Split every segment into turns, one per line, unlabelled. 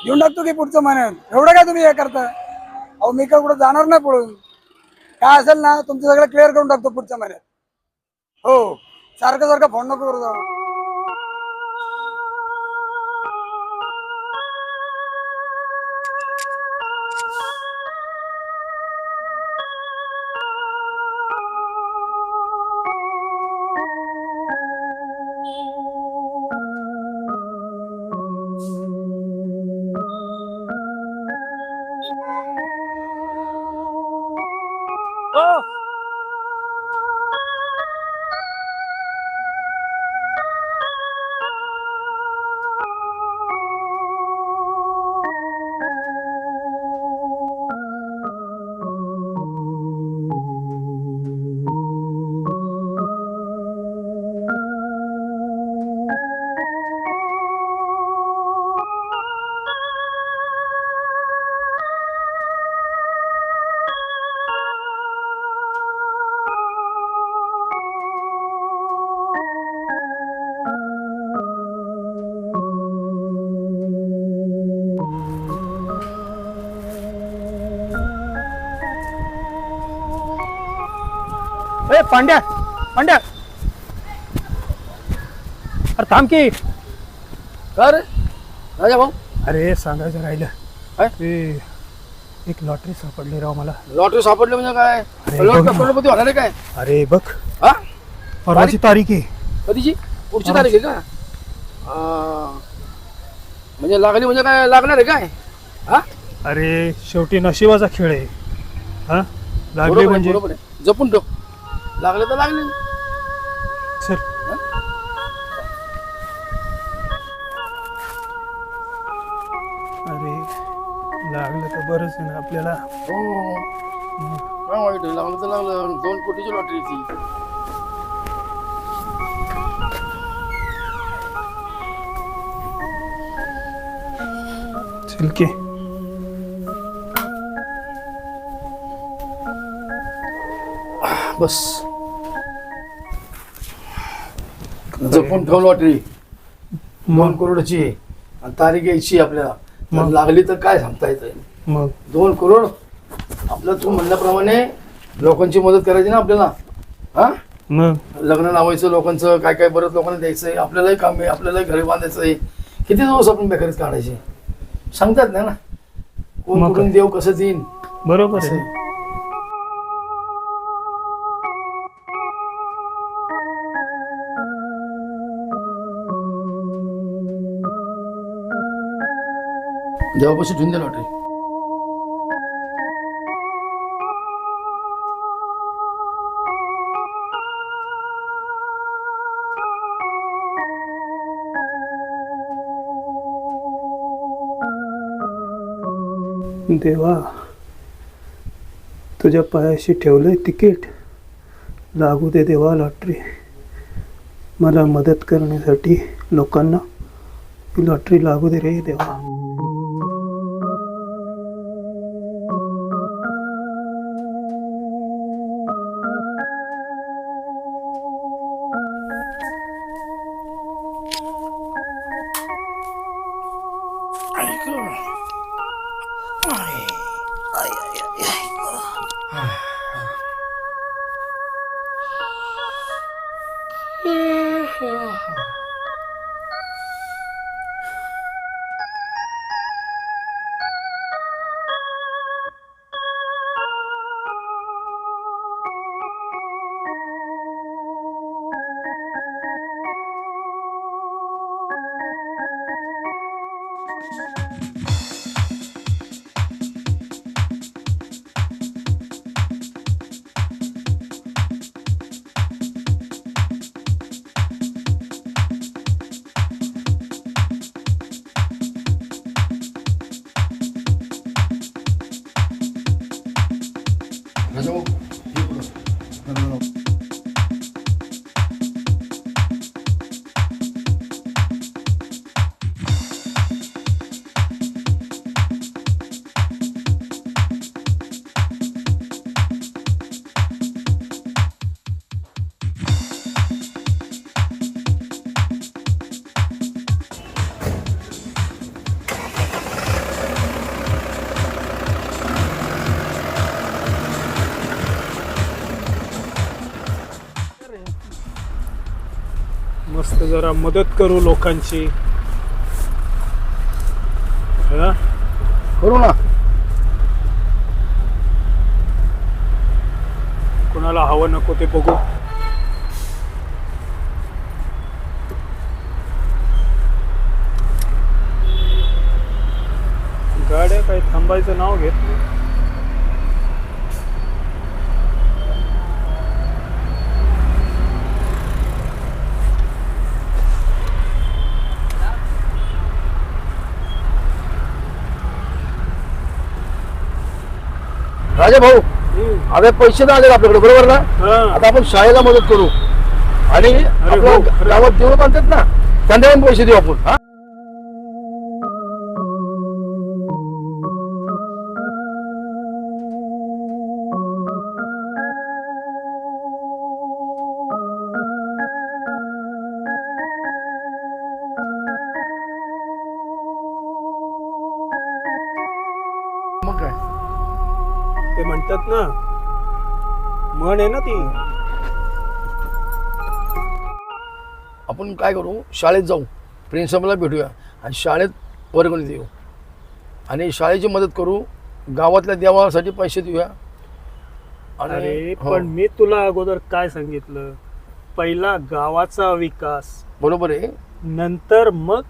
घेऊन टाकतो की पुढचं महिन्यात. एवढं काय तुम्ही हे करता? अहो मी काय कुठं जाणार नाही पळून. काय असेल ना तुमचं सगळं क्लिअर करून टाकतो पुढच्या महिन्यात. हो, सारखं सारखं फोन नको करू जाऊ.
ए पांड्या पांड्या, अरे थांब की.
का रे राजा भाऊ?
अरे सांगायचं राहिलं.
काय?
ते एक लॉटरी सापडली राव मला.
लॉटरी सापडली म्हणजे काय?
अरे
लॉटरी
बघ ना.
करोडपती होणार आहे काय?
अरे बघ,
हा
परवाची तारीख आहे.
कधीची? पुढची तारीख आहे का? म्हणजे लागली म्हणजे काय लागणार आहे काय? हा
अरे शेवटी नशिबाचा खेळ आहे. हा लागली
बरोबर आहे,
म्हणजे
बरोबर आहे. जपून ठेव. लागले तर लागले.
सर अरे लागलं तर बरंच आहे ना आपल्याला.
हो काय वाईट आहे? लागलं तर लागलं. 2 कोटीची लॉटरी ती.
चल की.
बस जपून ठेव लॉटरी. 2 करोडची आहे. आणि तारीख यायची आपल्याला. जर लागली तर काय सांगता येत?
मग
2 करोड आपलं तू म्हणल्याप्रमाणे लोकांची मदत करायची ना आपल्याला. हा
मग
लग्न लावायचं लोकांचं, काय काय बरंच लोकांना द्यायचंय. आपल्यालाही काम आहे, आपल्यालाही घरी बांधायचं आहे. किती दिवस आपण बेकारीच काढायचे सांगतात नाही ना. कोण
मग
कुठून देव कसं देईन.
बरोबर आहे.
देवापाशी ठेवून द्या लॉटरी.
देवा, तुझ्या पायाशी ठेवलंय तिकीट. लागू दे देवा लॉटरी. मला मदत करण्यासाठी लोकांना ही लॉटरी लागू दे रे देवा.
राजा भाऊ, हे पुढं.
तर जरा मदत करू लोकांची. हा?
करू ना.
कोणाला हवं नको ते बघू. गाड्या काही थांबायचं नाव घेत नाही.
राजा भाऊ, आता पैसे तर आले आपल्याकडे, बरोबर ना?
हा.
आता आपण शाळेला मदत करू आणि आपल्या
हो, खरं.
गावात देव बांधतात ना, त्यांना पण पैसे देऊ आपण. हा? मग काय
ते म्हणतात ना, म्हण आहे ना ती.
आपण काय करू, शाळेत जाऊ, प्रिन्सिपलला भेटूया आणि शाळेत वर्गणी देऊ आणि शाळेची मदत करू, गावातल्या देवासाठी पैसे देऊया.
अरे
हो,
पण मी तुला अगोदर काय सांगितलं, पहिला गावाचा विकास,
बरोबर आहे.
नंतर मग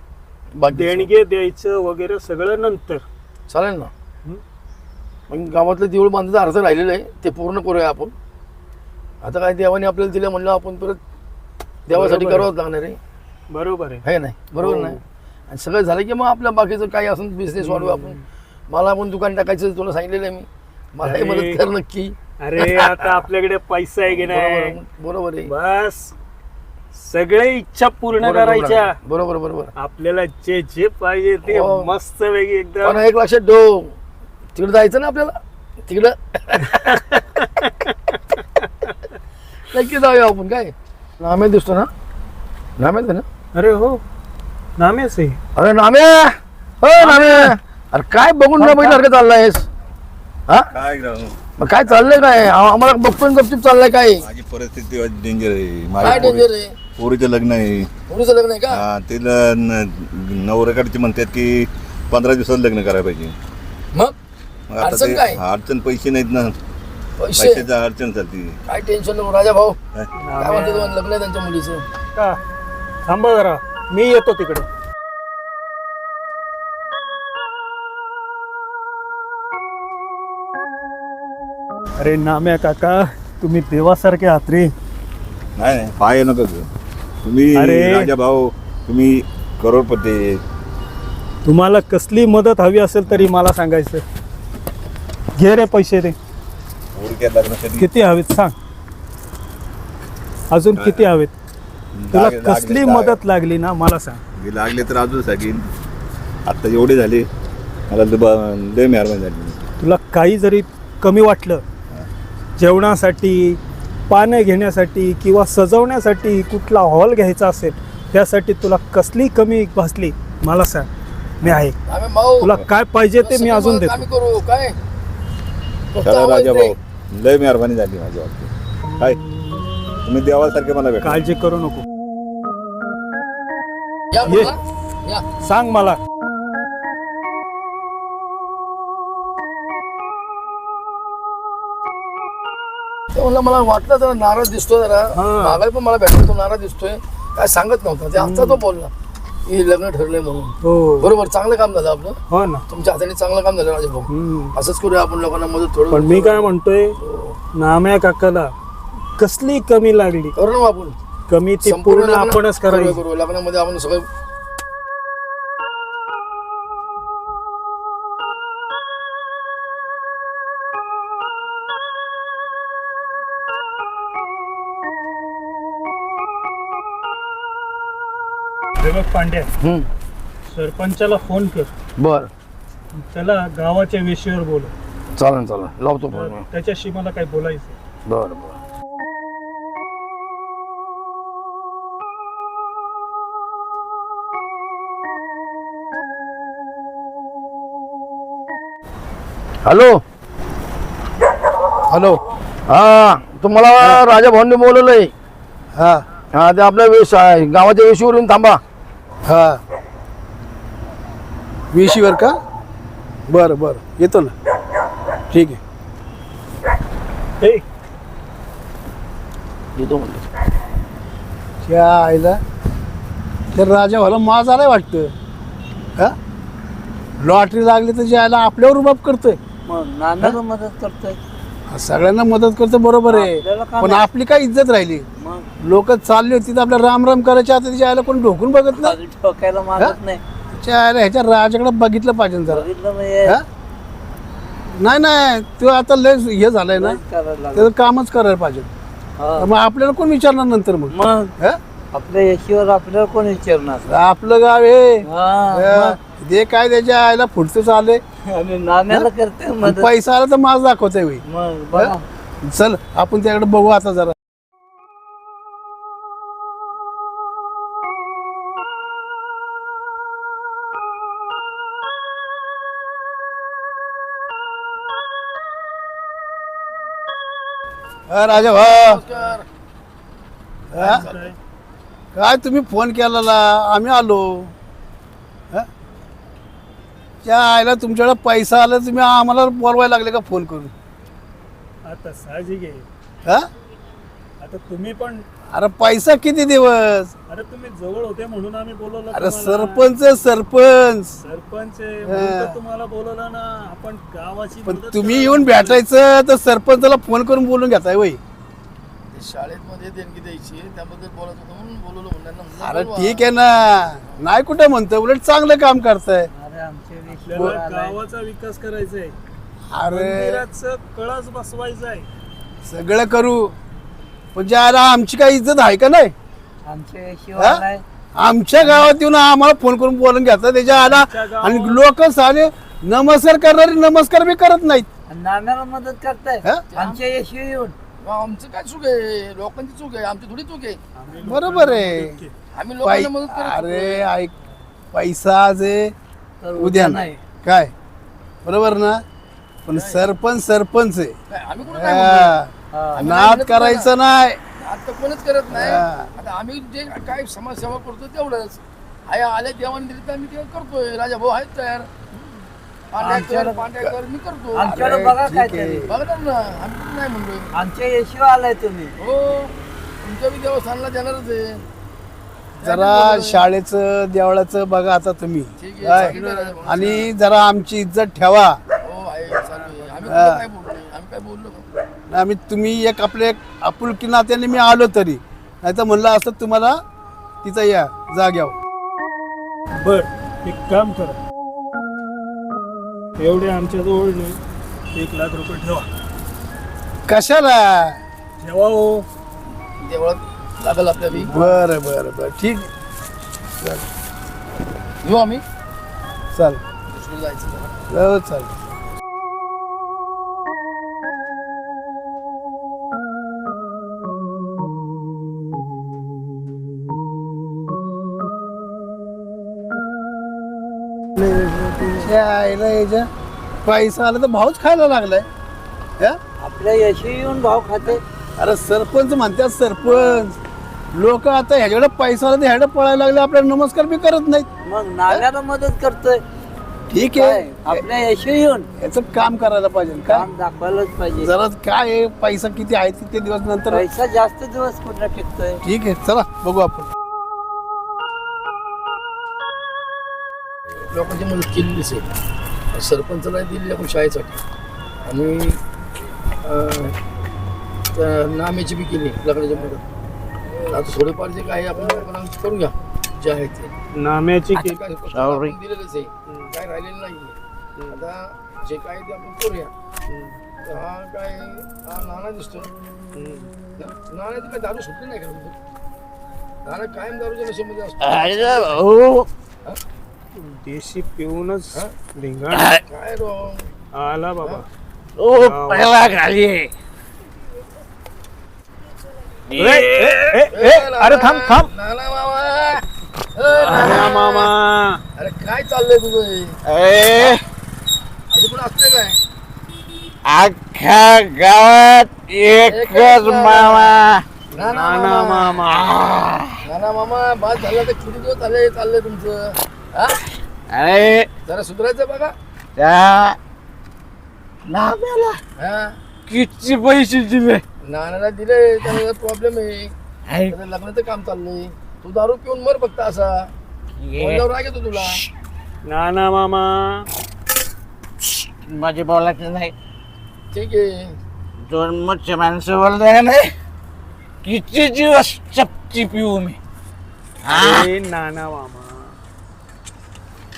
बाकी
देणगे द्यायचं वगैरे सगळं नंतर.
चालेल ना.
हं?
मग गावातलं देऊळ बांधायचा अर्थ राहिलेलं आहे, ते पूर्ण करूया आपण. आता काय देवाने आपल्याला दिलं म्हणलं, आपण परत देवासाठी
बरोबर आहे.
करावंच लागणार आहे,
बरोबर आहे.
है नाही? बरोबर
हो.
नाही? आणि सगळं झालं की मग आपल्या बाकीचं काही असून बिझनेस वाढवू आपण. मला पण दुकान टाकायचं तुला सांगितलेलं आहे मी, मलाही
अरे.
मदत कर नक्की.
अरे आता आपल्याकडे पैसा आहे की नाही,
बरोबर बरोबर आहे.
बस सगळे इच्छा पूर्ण
बरोबर,
करायच्या.
बरोबर बरोबर.
आपल्याला जे जे पाहिजे ते
हो.
मस्त वेगळी
पण
एकदम.
एक लक्षात ठेव, तिकडं जायचं ना आपल्याला, तिकडं नक्की जाऊया आपण. काय नाम्या दिसतो ना, नाम्यात आहे ना?
अरे हो, नामेच आहे.
अरे नाम्या, हो नाम्या, अरे काय बघून ना बघितलं चाललायस? हा,
काय राव,
मग काय चाललंय? काय आम्हाला बघतोय गपचिप चाललंय? काय
माझी परिस्थिती डेंजर आहे.
काय
माझ्या
डेंजर आहे?
पोरीचं लग्न आहे.
मुलीचं लग्न आहे का?
हा, तिला नवऱ्याकडचे म्हणतात की 15 दिवसात लग्न करायला पाहिजे.
मग
मग आता
अडचण
ते
काय?
अडचण पैसे नाहीत ना,
पैसे
पैशाची अडचण चालती.
काय टेन्शन नको राजा भाऊ.
काय?
काय म्हणते तुम्हाला, लग्न आहे त्यांच्या मुलीचं?
का थांबा जरा, मी येतो तिकडे. अरे नाम्या काका, तुम्ही देवासारखे आहात रे.
नाही नाही, पाय नका घेऊ. तुम्ही
अरे.
राजा भाऊ, तुम्ही करोडपती आहे.
तुम्हाला कसली मदत हवी असेल तरी मला सांगायचं. घे रे पैसे रे.
पोरीच्या लग्नासाठी
किती हवेत सांग, अजून किती हवेत तुला?
लागले-
कसली
लागले-
मदत लागली ना मला सांग.
लागले तर अजून सांगेन. आता एवढे झाले, मला लय मेहरबानी झाली.
तुला काही जरी कमी वाटलं, जेवणासाठी, पानं घेण्यासाठी किंवा सजवण्यासाठी कुठला हॉल घ्यायचा असेल, त्यासाठी तुला कसली कमी भासली मला सांग, मी आहे.
आम्ही भाऊ
तुला काय पाहिजे ते मी अजून देतो.
आम्ही करू. काय फक्त
खरं
आवाज
राजा
दे.
भाऊ, लय मेहरबानी झाली माझ्या बाबतीत. काय तुम्ही देवासारखे मला भेटा.
काळजी करू नको,
या
ये.
बोला. या.
सांग मला.
ते म्हणलं, मला वाटलं जरा नाराज दिसतोय, जरा
हा.
मागाय पण मला भेटला तो नाराज दिसतोय. काय सांगत नव्हता ते, आता तो बोलला की लग्न ठरलंय म्हणून.
हो
बरोबर, चांगलं काम झालं आपलं.
हो ना.
तुमच्या हाताने चांगलं काम झालं राजा भाऊ.
हम्म.
असंच करूया आपण, लोकांना मदत थोडं.
पण मी काय म्हणतोय, नाम्या काकाला कसली कमी लागली,
करू ना आपण.
कमी ती
संपूर्ण
पूर्ण
लग्न
आपणच
करूया,
करायची.
करू लग्नामध्ये आपण सगळं.
हे बघ पांड्या,
हम्म.
सरपंचाला फोन कर,
बर,
त्याला गावाच्या विषयावर बोल.
चालेल चालेल, लावतो फोन मी.
त्याच्याशी मला काही बोलायचं.
बर बर. हॅलो हॅलो, हा तुम्हाला राजा भाऊंनी बोलवलंय.
हा
हा ते आपल्या गावाच्या वेशीवरून थांबा.
हा वेशीवर का? बरं बरं येतो ना. ठीक आहे.
ए,
येतो म्हणलं.
त्या आईला त्या राजा व्हायला माज आलाय वाटतं. हा लॉटरी लागली तर जे आयला आपल्यावर रुबाब करतोय.
मग नानाला मदत करतोय.
सगळ्यांना मदत करतो बरोबर आहे,
आपल्याला का
पण
नाही?
आपली काय इज्जत राहिली?
मग
लोक चालली होती तर आपल्या राम राम करायच्या आता तिच्या आयला कोण ढोकून बघत नाही.
ठोकायला मागत नाही.
तिच्या आयला ह्याच्या राजाकडे बघितलं पाहिजे जरा.
बघितलं म्हणजे
हा? नाही नाही तो आता लय हे झालंय ना,
करायला लागलं.
त्याचं कामच करायला पाहिजे.
हा.
मग आपल्याला कोण विचारणार नंतर मग?
मग
हा?
आपल्या यशीवर आपल्याला कोण विचारणार?
आपलं गाव आहे.
हा,
ते काय त्याच्या आयला पुढचं चाललंय.
मग. आणि नानाला करते मदत.
पैसा आला तर माझ दाखवतोय होई.
मग बघा
चल आपण त्याकडे बघू आता जरा. राजा भाऊ,
नमस्कार.
हा? काय तुम्ही फोन केलेला आम्ही आलो. हा? त्या आईला तुमच्याकडे पैसा आला तुम्ही आम्हाला बोलवायला लागले का फोन करून?
आता साहजिक आहे.
हा?
आता तुम्ही पण,
अरे पैसा किती दिवस?
अरे तुम्ही जवळ होते म्हणून आम्ही बोलवलं
अरे
तुम्हाला.
सरपंच
सरपंच आहे म्हणून तर तुम्हाला बोलवलं ना. आपण गावाची
पण
मदत
तुम्ही
करायला
येऊन
पाहिजे.
भेटायचं तर सरपंचाला फोन करून बोलून घेताय वय.
ते शाळेत मध्ये देणगी द्यायची त्याबद्दल बोलत होतो म्हणून बोलवलं म्हणलं.
अरे ठीक आहे ना, नाही कुठं म्हणतो, उलट चांगलं काम करताय.
अरे आमच्या
आपल्याला
यशीवर आलाय.
गावाचा विकास करायचा आहे.
अरे
मंदिराचं कळस बसवायचा आहे.
सगळं करू, पण ज्याला आमची काय इज्जत आहे का नाही?
आमच्या यशीवर
हा?
आलाय.
आमच्या गावात येऊन आम्हाला फोन करून बोलून घेतात त्याच्या आला.
आमच्या गावात-
आणि लोक सारे नमस्कार करणारे नमस्कार बी करत नाहीत.
आणि नानाला मदत करताय
हा?
आमच्या यशी येऊन.
आमचं काय चूक आहे? लोकांची चूक आहे, आमची थोडी चूक आहे.
आम्ही
बरोबर
लोकांना
आहे.
मदत केली.
आम्ही लोकांना मदत करत
अरे ऐक, पैसा आज आहे
तर
उद्या नाही काय, बरोबर ना? पण सरपंच आहे.
काय, आम्ही कुठं काय म्हणतोय?
हा. नाद करायचं नाही.
आता कोणच करत नाही.
हा.
आता आम्ही जे काय समाजसेवा करतो तेवढंच आहे. आल्या देवाने दिली तर आम्ही ते करतोय. राजा भाऊ आहेत तयार. पांड्याकर मी करतो.
आमच्याकडे
अरे,
बघा
ठीक
काहीतरी.
आहे.
बघा ना, आम्ही कुठं नाही म्हणलोय.
आमच्या यशीवर आलाय तुम्ही.
हो, तुमच्या बी देवस्थानला देणारच आहे.
जरा शाळेचं देवळाचं बघा आता तुम्ही
ठीक आहे,
काय?
सांगितलं राजा भाऊ.
आणि जरा आमची इज्जत ठेवा.
हो आहे, चालू आहे. आम्ही कुठं काय बोललोय? आम्ही काय बोललो का?
आम्ही तुम्ही एक आपले एक आपुलकी नात्याने मी आलो तरी, नाही तर म्हणलं असं तुम्हाला तिथं या जाग्यावर.
बर, एक काम करा. एवढे आमच्या जवळ नाही, 1 लाख रुपये ठेवा.
कशाला?
ठेवा हो.
देवळात लागल आपल्या बी.
बरं बरं बरं ठीक.
येऊ आम्ही
चाल
दुसरं जायचं जरा.
चाल. आईला याच्या पैसा आला तर भाऊच खायला लागलाय. हा?
आपल्या यशी येऊन भाव खाते.
अरे सरपंच म्हणतात सरपंच. लोक आता ह्याच्याकडे पैसा आला तर ह्याकडे पळायला लागले, आपल्याला नमस्कार बी करत नाहीत.
मग नानाला मदत करतोय.
ठीक
काय?
आहे,
आपल्या यशी येऊन
याचं काम करायला पाहिजे काय.
काम दाखवायलाच पाहिजे.
जरा काय आहे, पैसा किती आहे किती दिवस नंतर.
पैसा जास्त दिवस कुठला टिकतोय.
ठीक आहे, चला बघू आपण.
लोकांची मदत केलेलीच आहे. सरपंचाला दिली आपण शाळेसाठी आणि त्या नाम्याची बी केली लाकडाची मदत. आता थोडेफार जे काय आपण लोकांना करून घ्या जे आहे ते.
नाम्याची
आता
केली.
काय आपण दिलेलंच आहे, काय राहिलेलं नाही. आता जे काय ते आपण करूया. तर हा काय हा नाना दिसतो. नाण्याची काय दारू सुटली नाही का? नाना कायम दारूच्या नशेमध्ये असतो.
देशी पिऊनच
हा?
धिंगाण
काय रो
आला बाबा. अरे थांब थांब.
नाना मामा.
नाना मामा.
अरे काय चाललंय तुझं हे? असं पण असतंय काय?
अख्ख्या गावात एकच मामा
नाना मामा बाद झाला तर किती दिवस चाललंय तुमचं हा?
अरे
जरा सुधारायचं बघा
त्या नाम्याला
हा
किती पैसे दिले
नानाला दिले त्याला प्रॉब्लेम आहे त्याचं लग्नाचं काम चाललंय तू दारू पिऊन मर फक्त असा बोलल्यावर राग येतो तुला
नाना मामा
माझे बोलायचं नाही
ठीक आहे
दोन मोठे माणसं बोलले नाही किती दिवस चपची पिऊ मी
अरे नाना मामा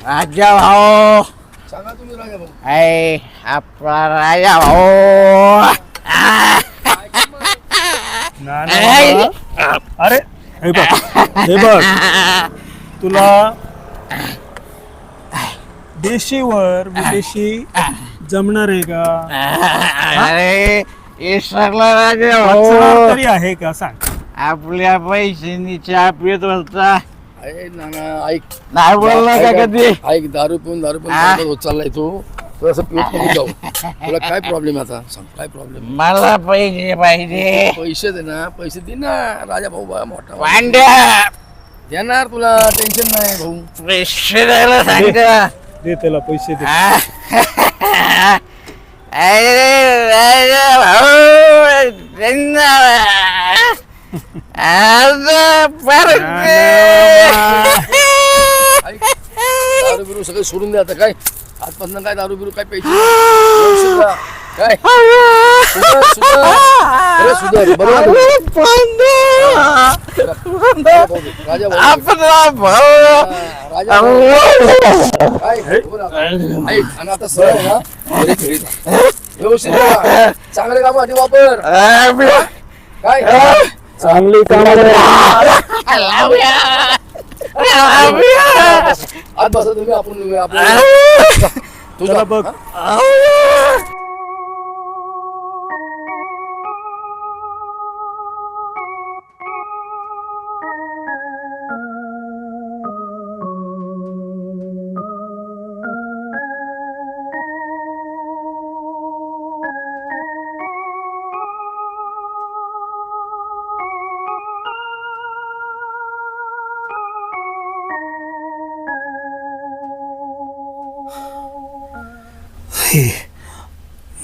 राजा भाऊ
सांगा तुम्ही राजा भाऊ
ऐ आपला राजा भाऊ
नाना मामा. अरे हे बघ तुला देशीवर विदेशी जमणार आहे का
अरे हे सगळं राजा
वाचणार
भाऊ
तरी आहे का सांग
आपल्या पैशांनी चहा पित होता
अरे नाना ऐक
नाही बोलला का कधी
ऐक दारू पिऊन चालत होत चाललाय तू असं पिऊत नको जाऊ तुला काय प्रॉब्लेम आता सांग काय प्रॉब्लेम
मला पैसे पाहिजे
पैसे दे ना पैसे दे ना राजा भाऊ बा मोठा
वांड्या
देणार तुला टेन्शन नाही भाऊ
पैसे द्यायला सांगता
दे त्याला पैसे दे
अरे राजा भाऊ आता परत
ऐक दारू बिरू सगळं सोडून दे आता काय आजपासून काय दारू बिरू काय पैसे व्यवस्थित राहा. काय सुधर सुधर खरं सुधर बरोबर राजा भाऊ
आपला भाऊ
राजा भाऊ काय बोल आता. ऐक आणि आता सरळ आहे ना घरी घरी जा. व्यवस्थित राहा. चांगले कामासाठी वापर काय
चांगली काम
आज बसा तुम्ही आपण निघूया. आपलं तुझा
चला बघ.
हा?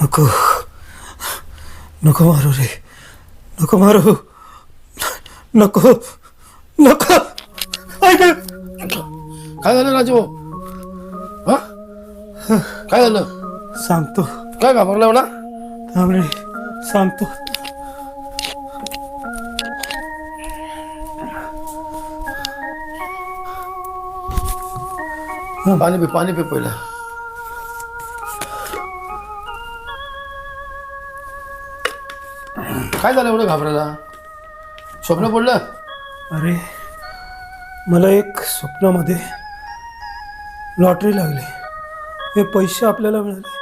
नको नको मारू रे नको मारू नको नको ऐक
काय झालं राजू हा काय झालं
सांगतो
काय घाबरला एवढा
थांब रे सांगतो
पाणी पे पहिलं काय झालं एवढं घाबरायला स्वप्न पडलं
अरे मला एक स्वप्नामध्ये लॉटरी लागली हे पैसे आपल्याला मिळाले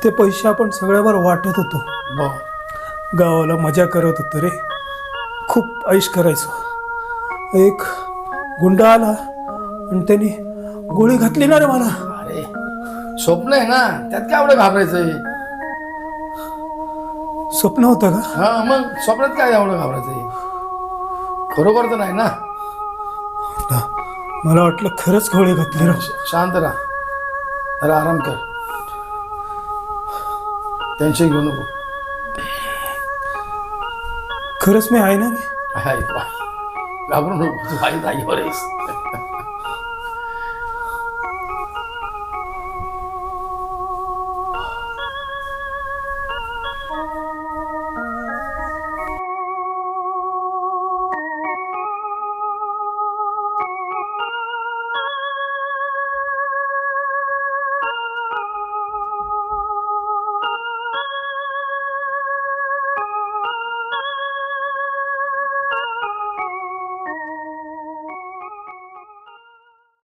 ते पैसे आपण सगळ्यावर वाटत होतो गावाला मजा करत होतो रे खूप ऐश करायचो एक गुंडा आला आणि त्यांनी गोळी घातली ना रे मला
अरे स्वप्न आहे ना त्यात काय एवढं घाबरायचंय
स्वप्न होतं का
हा मग स्वप्नात काय एवढं घाबरायचंय खरोखर तर नाही ना
मला वाटलं खरंच गोळी घातली रे
शांत राहा जरा आराम कर टेन्शन घेऊ नको
खरंच मी आहे ना रे
आहे बा. घाबरू नको तू आई जागेवर आहेस